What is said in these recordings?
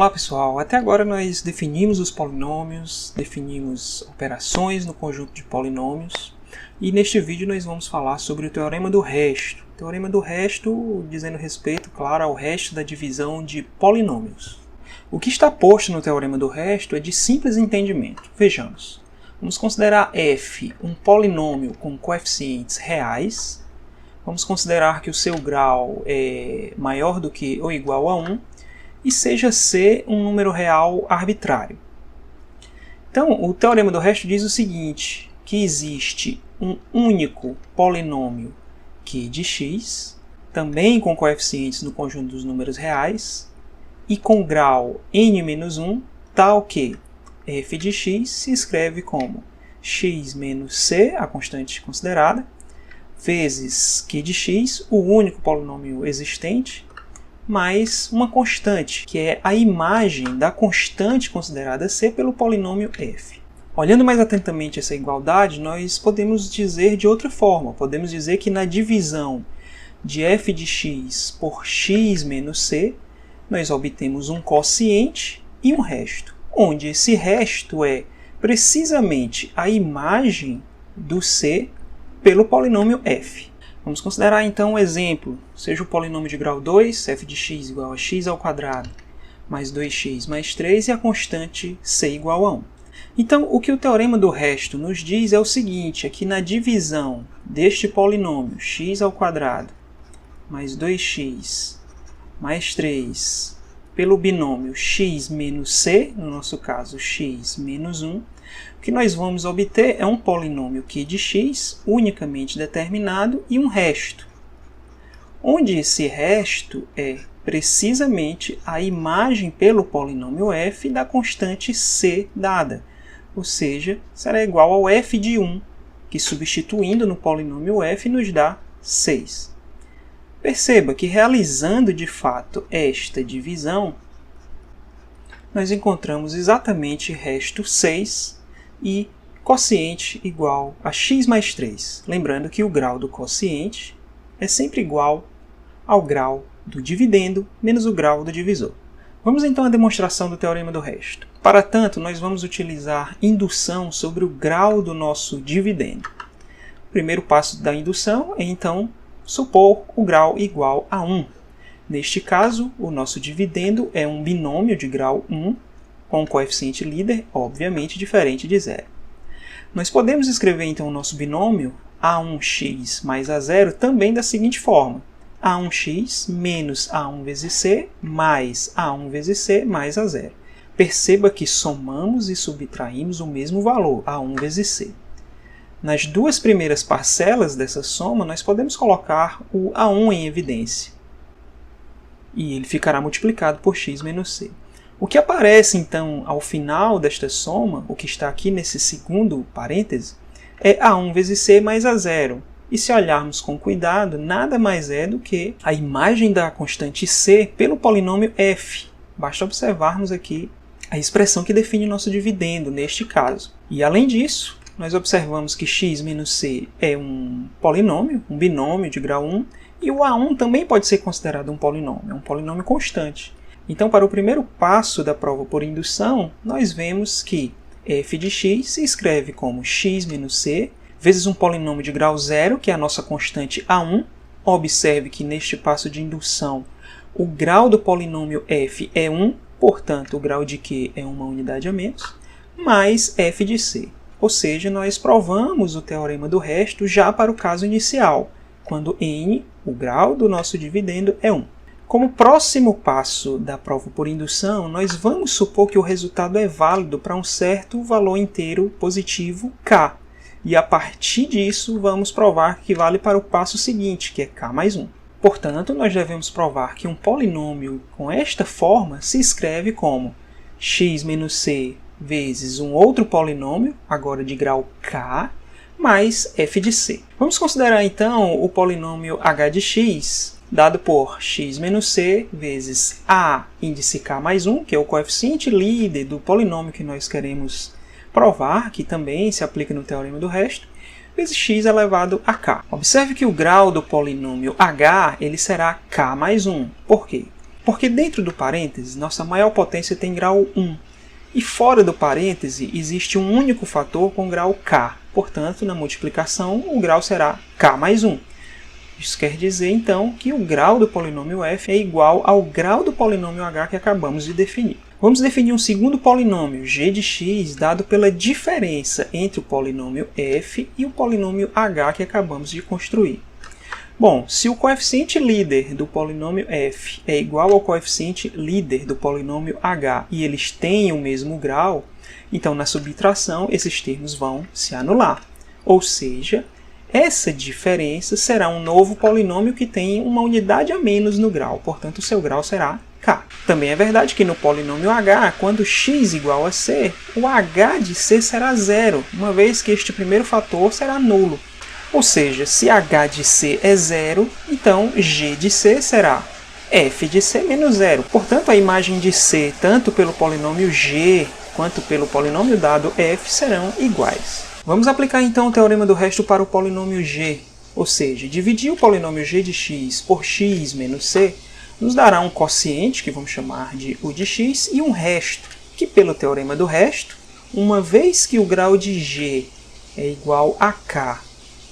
Olá pessoal, até agora nós definimos os polinômios, definimos operações no conjunto de polinômios e neste vídeo nós vamos falar sobre o teorema do resto. O teorema do resto dizendo respeito, claro, ao resto da divisão de polinômios. O que está posto no teorema do resto é de simples entendimento. Vejamos, vamos considerar f um polinômio com coeficientes reais, vamos considerar que o seu grau é maior do que ou igual a 1, e seja C um número real arbitrário. Então, o teorema do resto diz o seguinte, que existe um único polinômio Q de x, também com coeficientes no conjunto dos números reais, e com grau n-1, tal que f de x se escreve como x menos c, a constante considerada, vezes Q de x, o único polinômio existente, mais uma constante, que é a imagem da constante considerada C pelo polinômio f. Olhando mais atentamente essa igualdade, nós podemos dizer de outra forma. Podemos dizer que na divisão de f de x por x menos c, nós obtemos um quociente e um resto, onde esse resto é precisamente a imagem do c pelo polinômio f. Vamos considerar então um exemplo, seja o polinômio de grau 2, f de x igual a x ao quadrado, mais 2x mais 3 e a constante c igual a 1. Então, o que o teorema do resto nos diz é o seguinte, é que na divisão deste polinômio x ao quadrado mais 2x mais 3 pelo binômio x menos c, no nosso caso x menos 1, o que nós vamos obter é um polinômio Q de x unicamente determinado e um resto, onde esse resto é precisamente a imagem pelo polinômio f da constante c dada, ou seja, será igual ao f de 1, que substituindo no polinômio f nos dá 6. Perceba que realizando de fato esta divisão, nós encontramos exatamente resto 6 e quociente igual a x mais 3. Lembrando que o grau do quociente é sempre igual ao grau do dividendo menos o grau do divisor. Vamos então à demonstração do teorema do resto. Para tanto, nós vamos utilizar indução sobre o grau do nosso dividendo. O primeiro passo da indução é então supor o grau igual a 1. Neste caso, o nosso dividendo é um binômio de grau 1, com um coeficiente líder, obviamente, diferente de 0. Nós podemos escrever, então, o nosso binômio A1x mais A0 também da seguinte forma. A1x menos A1 vezes C mais A1 vezes C mais A0. Perceba que somamos e subtraímos o mesmo valor, A1 vezes C. Nas duas primeiras parcelas dessa soma, nós podemos colocar o A1 em evidência. E ele ficará multiplicado por x menos C. O que aparece, então, ao final desta soma, o que está aqui nesse segundo parêntese, é A1 vezes C mais A0. E se olharmos com cuidado, nada mais é do que a imagem da constante C pelo polinômio f. Basta observarmos aqui a expressão que define o nosso dividendo, neste caso. E, além disso, nós observamos que x menos C é um polinômio, um binômio de grau 1, e o A1 também pode ser considerado um polinômio constante. Então, para o primeiro passo da prova por indução, nós vemos que f de x se escreve como x menos c, vezes um polinômio de grau 0, que é a nossa constante A1. Observe que neste passo de indução, o grau do polinômio f é 1, portanto, o grau de q é uma unidade a menos, mais f de c. Ou seja, nós provamos o teorema do resto já para o caso inicial, quando n, o grau do nosso dividendo, é 1. Como próximo passo da prova por indução, nós vamos supor que o resultado é válido para um certo valor inteiro positivo k. E a partir disso, vamos provar que vale para o passo seguinte, que é k mais 1. Portanto, nós devemos provar que um polinômio com esta forma se escreve como x menos c vezes um outro polinômio, agora de grau k, mais f de c. Vamos considerar então o polinômio h de x, dado por x menos c vezes a índice k mais 1, que é o coeficiente líder do polinômio que nós queremos provar, que também se aplica no teorema do resto, vezes x elevado a k. Observe que o grau do polinômio h ele será k mais 1. Por quê? Porque dentro do parêntese, nossa maior potência tem grau 1. E fora do parêntese, existe um único fator com grau k. Portanto, na multiplicação, o grau será k mais 1. Isso quer dizer, então, que o grau do polinômio f é igual ao grau do polinômio h que acabamos de definir. Vamos definir um segundo polinômio, g de x, dado pela diferença entre o polinômio f e o polinômio h que acabamos de construir. Bom, se o coeficiente líder do polinômio f é igual ao coeficiente líder do polinômio h e eles têm o mesmo grau, então na subtração esses termos vão se anular. Ou seja, essa diferença será um novo polinômio que tem uma unidade a menos no grau, portanto o seu grau será k. Também é verdade que no polinômio h, quando x igual a c, o h de c será zero, uma vez que este primeiro fator será nulo. Ou seja, se h de c é zero, então g de c será f de c menos zero. Portanto, a imagem de c, tanto pelo polinômio g quanto pelo polinômio dado f, serão iguais. Vamos aplicar então o teorema do resto para o polinômio g. Ou seja, dividir o polinômio g de x por x menos c nos dará um quociente, que vamos chamar de u de x, e um resto, que pelo teorema do resto, uma vez que o grau de g é igual a k,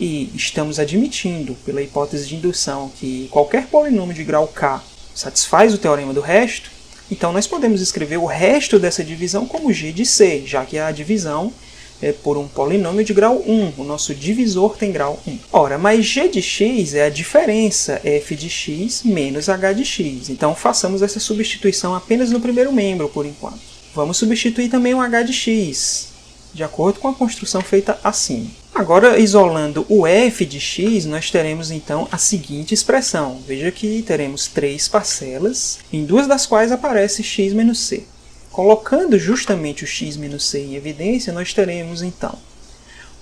e estamos admitindo, pela hipótese de indução, que qualquer polinômio de grau k satisfaz o teorema do resto, então nós podemos escrever o resto dessa divisão como g de c, já que a divisão é por um polinômio de grau 1, o nosso divisor tem grau 1. Ora, mas g de x é a diferença f de x menos h de x, então façamos essa substituição apenas no primeiro membro por enquanto. Vamos substituir também o h de x, de acordo com a construção feita acima. Agora, isolando o f de x, nós teremos então a seguinte expressão. Veja que teremos 3 parcelas, em 2 das quais aparece x menos c. Colocando justamente o x menos c em evidência, nós teremos então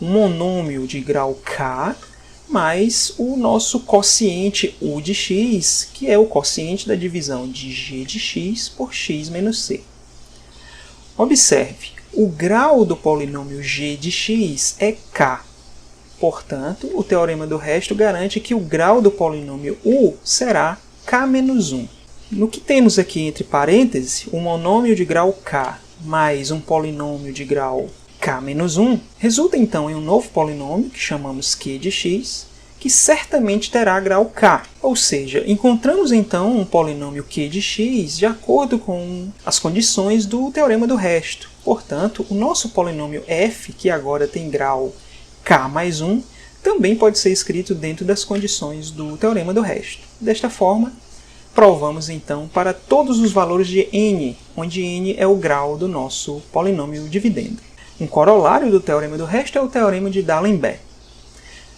um monômio de grau k mais o nosso quociente u de x, que é o quociente da divisão de g de x por x menos c. Observe, o grau do polinômio g de x é k. Portanto, o teorema do resto garante que o grau do polinômio u será k menos 1. No que temos aqui entre parênteses, um monômio de grau k mais um polinômio de grau k menos 1, resulta então em um novo polinômio, que chamamos q de x, que certamente terá grau k. Ou seja, encontramos então um polinômio q de x de acordo com as condições do teorema do resto. Portanto, o nosso polinômio f, que agora tem grau k mais 1, também pode ser escrito dentro das condições do teorema do resto. Desta forma, provamos então para todos os valores de n, onde n é o grau do nosso polinômio dividendo. Um corolário do teorema do resto é o teorema de D'Alembert.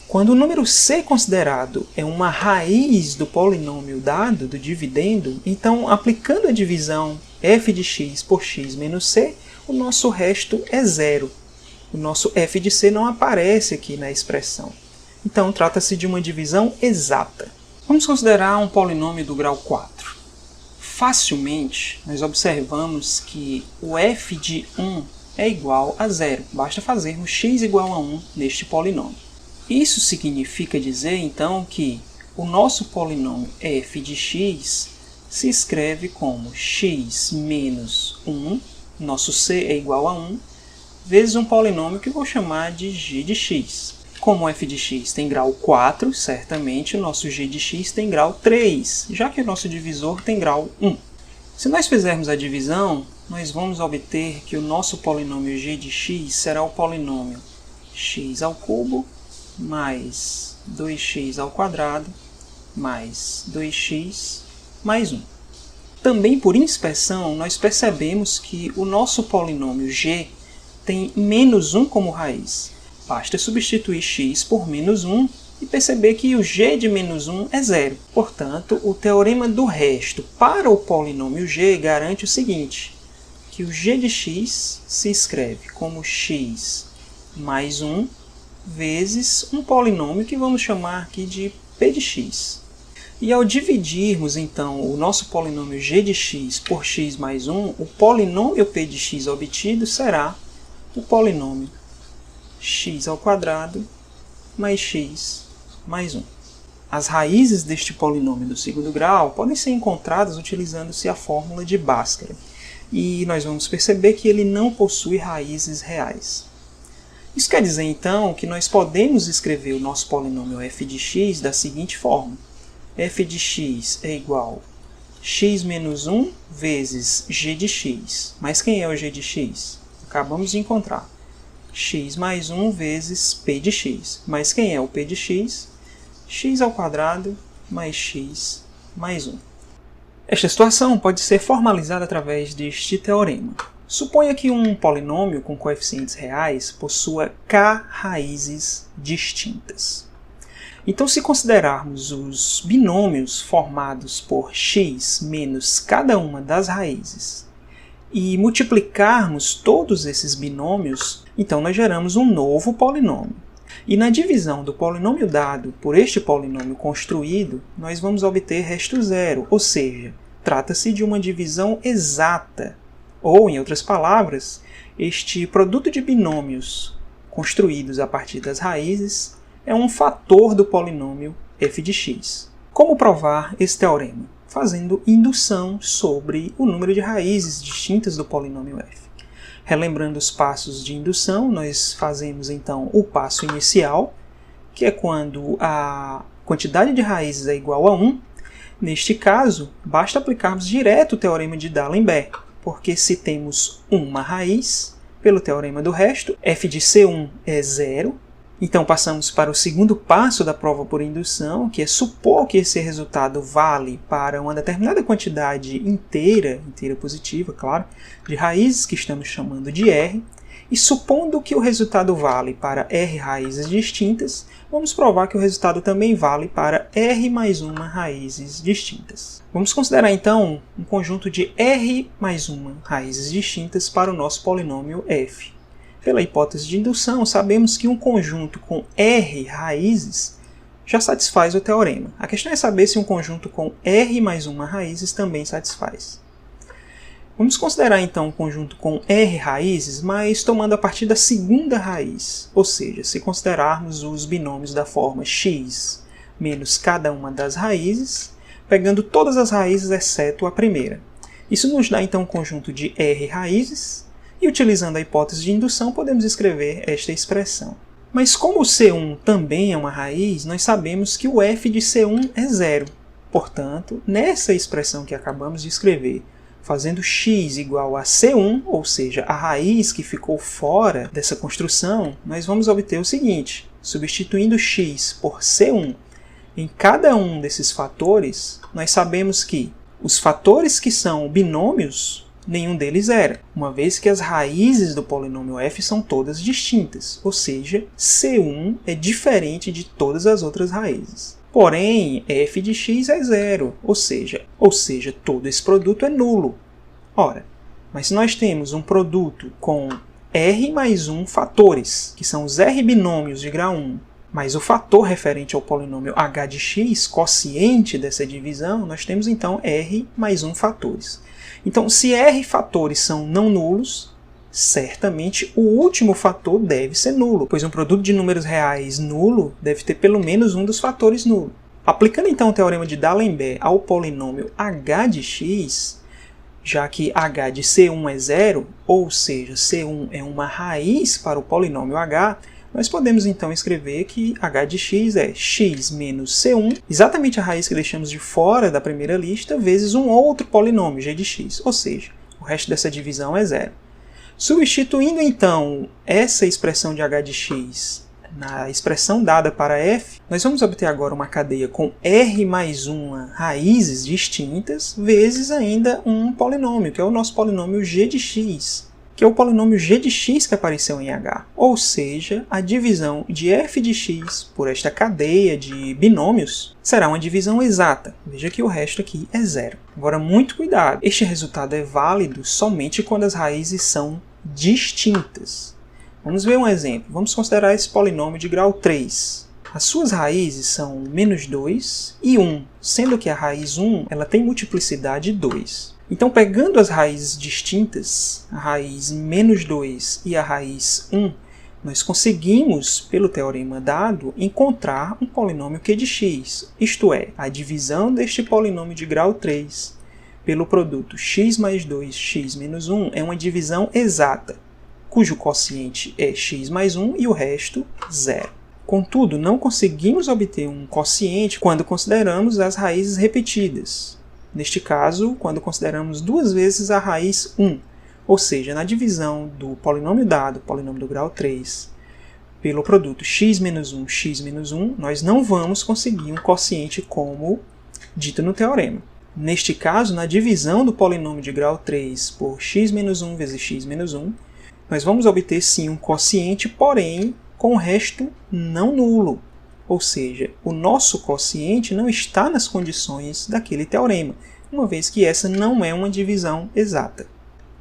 Quando o número c considerado é uma raiz do polinômio dado, do dividendo, então, aplicando a divisão f de x por x menos c, o nosso resto é zero. O nosso f de c não aparece aqui na expressão. Então, trata-se de uma divisão exata. Vamos considerar um polinômio do grau 4. Facilmente, nós observamos que o f de 1 é igual a zero. Basta fazermos x igual a 1 neste polinômio. Isso significa dizer, então, que o nosso polinômio f de x se escreve como x menos 1, nosso c é igual a 1, vezes um polinômio que vou chamar de g de x. Como o f de x tem grau 4, certamente o nosso g de x tem grau 3, já que o nosso divisor tem grau 1. Se nós fizermos a divisão, nós vamos obter que o nosso polinômio g de x será o polinômio x ao cubo mais 2x ao quadrado mais 2x mais 1. Também por inspeção, nós percebemos que o nosso polinômio g tem menos 1 como raiz. Basta substituir x por menos 1 e perceber que o g de menos 1 é zero. Portanto, o teorema do resto para o polinômio g garante o seguinte, que o g de x se escreve como x mais 1 vezes um polinômio que vamos chamar aqui de p de x. E ao dividirmos, então, o nosso polinômio g de x por x mais 1, o polinômio p de x obtido será o polinômio x ao quadrado mais x mais 1. As raízes deste polinômio do segundo grau podem ser encontradas utilizando-se a fórmula de Bhaskara. E nós vamos perceber que ele não possui raízes reais. Isso quer dizer, então, que nós podemos escrever o nosso polinômio f de x da seguinte forma. F de x é igual a x menos 1 vezes g de x. Mas quem é o g de x? Acabamos de encontrar. X mais 1 vezes p de x. Mas quem é o p de x? X ao quadrado mais x mais 1. Esta situação pode ser formalizada através deste teorema. Suponha que um polinômio com coeficientes reais possua k raízes distintas. Então, se considerarmos os binômios formados por x menos cada uma das raízes e multiplicarmos todos esses binômios, então nós geramos um novo polinômio. E na divisão do polinômio dado por este polinômio construído, nós vamos obter resto zero, ou seja, trata-se de uma divisão exata. Ou, em outras palavras, este produto de binômios construídos a partir das raízes é um fator do polinômio f de x. Como provar esse teorema? Fazendo indução sobre o número de raízes distintas do polinômio f. Relembrando os passos de indução, nós fazemos então o passo inicial, que é quando a quantidade de raízes é igual a 1. Neste caso, basta aplicarmos direto o teorema de D'Alembert, porque se temos uma raiz, pelo teorema do resto, f de C1 é zero. Então passamos para o segundo passo da prova por indução, que é supor que esse resultado vale para uma determinada quantidade inteira positiva, claro, de raízes que estamos chamando de R, e supondo que o resultado vale para R raízes distintas, vamos provar que o resultado também vale para R mais uma raízes distintas. Vamos considerar então um conjunto de R mais uma raízes distintas para o nosso polinômio f. Pela hipótese de indução, sabemos que um conjunto com R raízes já satisfaz o teorema. A questão é saber se um conjunto com R mais uma raízes também satisfaz. Vamos considerar então um conjunto com R raízes, mas tomando a partir da segunda raiz, ou seja, se considerarmos os binômios da forma x menos cada uma das raízes, pegando todas as raízes exceto a primeira. Isso nos dá então um conjunto de R raízes, e utilizando a hipótese de indução podemos escrever esta expressão. Mas como o C1 também é uma raiz, nós sabemos que o f de C1 é zero. Portanto, nessa expressão que acabamos de escrever, fazendo x igual a C1, ou seja, a raiz que ficou fora dessa construção, nós vamos obter o seguinte: substituindo x por C1 em cada um desses fatores, nós sabemos que os fatores que são binômios, nenhum deles era, uma vez que as raízes do polinômio f são todas distintas, ou seja, C1 é diferente de todas as outras raízes. Porém, f de x é zero, ou seja, todo esse produto é nulo. Ora, mas se nós temos um produto com R mais 1 fatores, que são os R binômios de grau 1, mas o fator referente ao polinômio h de x, quociente dessa divisão, nós temos então R mais 1 fatores. Então, se R fatores são não nulos, certamente o último fator deve ser nulo, pois um produto de números reais nulo deve ter pelo menos um dos fatores nulo. Aplicando então o teorema de D'Alembert ao polinômio h de x, já que h de C1 é zero, ou seja, C1 é uma raiz para o polinômio h, nós podemos então escrever que h de x é x menos C1, exatamente a raiz que deixamos de fora da primeira lista, vezes um outro polinômio, g de x, ou seja, o resto dessa divisão é zero. Substituindo então essa expressão de h de x na expressão dada para f, nós vamos obter agora uma cadeia com R mais uma raízes distintas, vezes ainda um polinômio, que é o nosso polinômio g de x, que é o polinômio g de x que apareceu em H. Ou seja, a divisão de f de x por esta cadeia de binômios será uma divisão exata. Veja que o resto aqui é zero. Agora, muito cuidado. Este resultado é válido somente quando as raízes são distintas. Vamos ver um exemplo. Vamos considerar esse polinômio de grau 3. As suas raízes são menos 2 e 1, sendo que a raiz 1 ela tem multiplicidade 2. Então, pegando as raízes distintas, a raiz menos 2 e a raiz 1, Nós conseguimos, pelo teorema dado, encontrar um polinômio q de x, isto é, a divisão deste polinômio de grau 3 pelo produto x mais 2, x menos 1 é uma divisão exata, cujo quociente é x mais 1 e o resto, 0. Contudo, não conseguimos obter um quociente quando consideramos as raízes repetidas. Neste caso, quando consideramos duas vezes a raiz 1. Ou seja, na divisão do polinômio dado, polinômio do grau 3, pelo produto x menos 1, x menos 1, nós não vamos conseguir um quociente como dito no teorema. Neste caso, na divisão do polinômio de grau 3 por x menos 1 vezes x menos 1, nós vamos obter sim um quociente, porém com o resto não nulo. Ou seja, o nosso quociente não está nas condições daquele teorema, uma vez que essa não é uma divisão exata.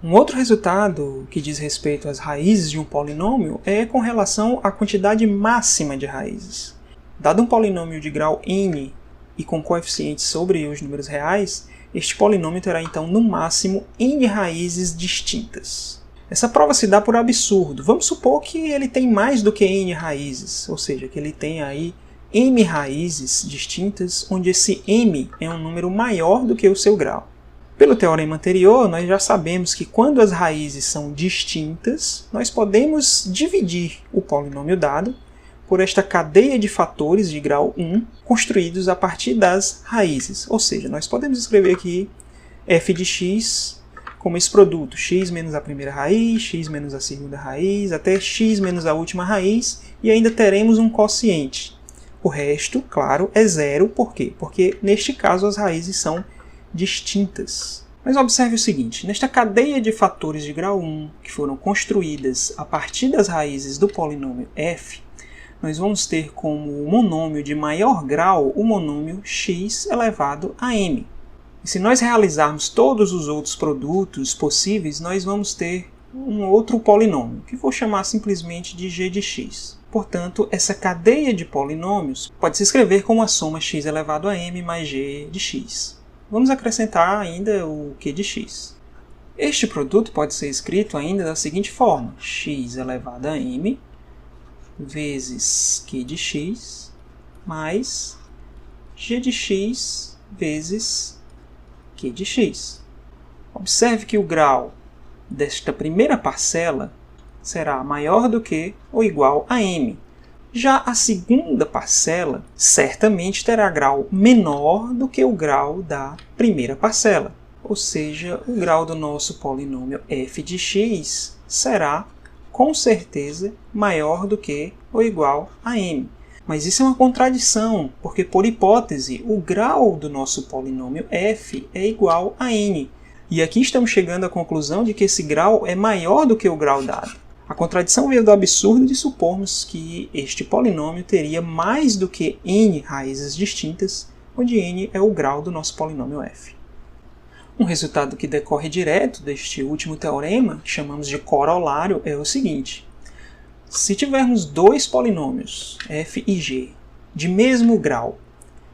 Um outro resultado que diz respeito às raízes de um polinômio é com relação à quantidade máxima de raízes. Dado um polinômio de grau n e com coeficientes sobre os números reais, este polinômio terá então no máximo n raízes distintas. Essa prova se dá por absurdo. Vamos supor que ele tem mais do que n raízes, ou seja, que ele tem aí m raízes distintas, onde esse m é um número maior do que o seu grau. Pelo teorema anterior, nós já sabemos que quando as raízes são distintas, nós podemos dividir o polinômio dado por esta cadeia de fatores de grau 1 construídos a partir das raízes. Ou seja, nós podemos escrever aqui f de x como esse produto, x menos a primeira raiz, x menos a segunda raiz, até x menos a última raiz, e ainda teremos um quociente. O resto, claro, é zero. Por quê? Porque neste caso as raízes são distintas. Mas observe o seguinte, nesta cadeia de fatores de grau 1 que foram construídas a partir das raízes do polinômio f, nós vamos ter como monômio de maior grau o monômio x elevado a m. E se nós realizarmos todos os outros produtos possíveis, nós vamos ter um outro polinômio, que vou chamar simplesmente de g de x. Portanto, essa cadeia de polinômios pode se escrever como a soma x elevado a m mais g de x. Vamos acrescentar ainda o q de x. Este produto pode ser escrito ainda da seguinte forma: x elevado a m vezes q de x mais g de x vezes q de x. Observe que o grau desta primeira parcela será maior do que ou igual a m. Já a segunda parcela certamente terá grau menor do que o grau da primeira parcela. Ou seja, o grau do nosso polinômio f de x será, com certeza, maior do que ou igual a m. Mas isso é uma contradição, porque, por hipótese, o grau do nosso polinômio f é igual a n. E aqui estamos chegando à conclusão de que esse grau é maior do que o grau dado. A contradição veio do absurdo de supormos que este polinômio teria mais do que n raízes distintas, onde n é o grau do nosso polinômio f. Um resultado que decorre direto deste último teorema, que chamamos de corolário, é o seguinte. Se tivermos dois polinômios, f e g, de mesmo grau,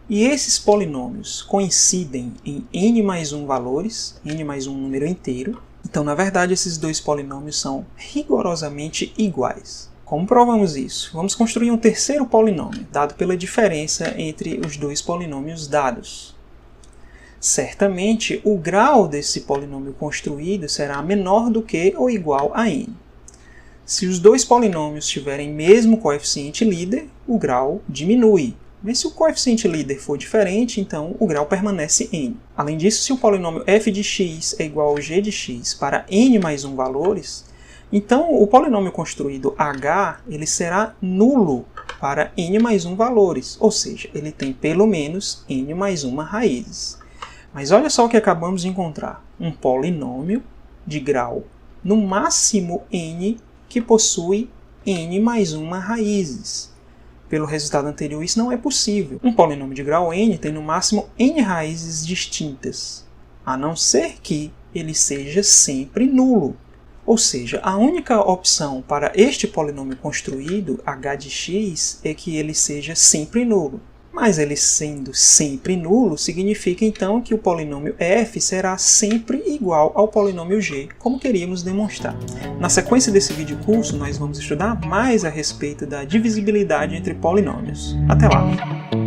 e esses polinômios coincidem em n mais 1 valores, n mais um número inteiro, então, na verdade, esses dois polinômios são rigorosamente iguais. Como provamos isso? Vamos construir um terceiro polinômio, dado pela diferença entre os dois polinômios dados. Certamente, o grau desse polinômio construído será menor do que ou igual a n. Se os dois polinômios tiverem mesmo coeficiente líder, o grau diminui. Mas se o coeficiente líder for diferente, então o grau permanece n. Além disso, se o polinômio f de x é igual ao g de x para n mais 1 valores, então o polinômio construído h ele será nulo para n mais 1 valores, ou seja, ele tem pelo menos n mais 1 raízes. Mas olha só o que acabamos de encontrar, um polinômio de grau no máximo n que possui n mais 1 raízes. Pelo resultado anterior, isso não é possível. Um polinômio de grau n tem no máximo n raízes distintas, a não ser que ele seja sempre nulo. Ou seja, a única opção para este polinômio construído, h de x, é que ele seja sempre nulo. Mas ele sendo sempre nulo, significa então que o polinômio f será sempre igual ao polinômio g, como queríamos demonstrar. Na sequência desse vídeo curso, nós vamos estudar mais a respeito da divisibilidade entre polinômios. Até lá!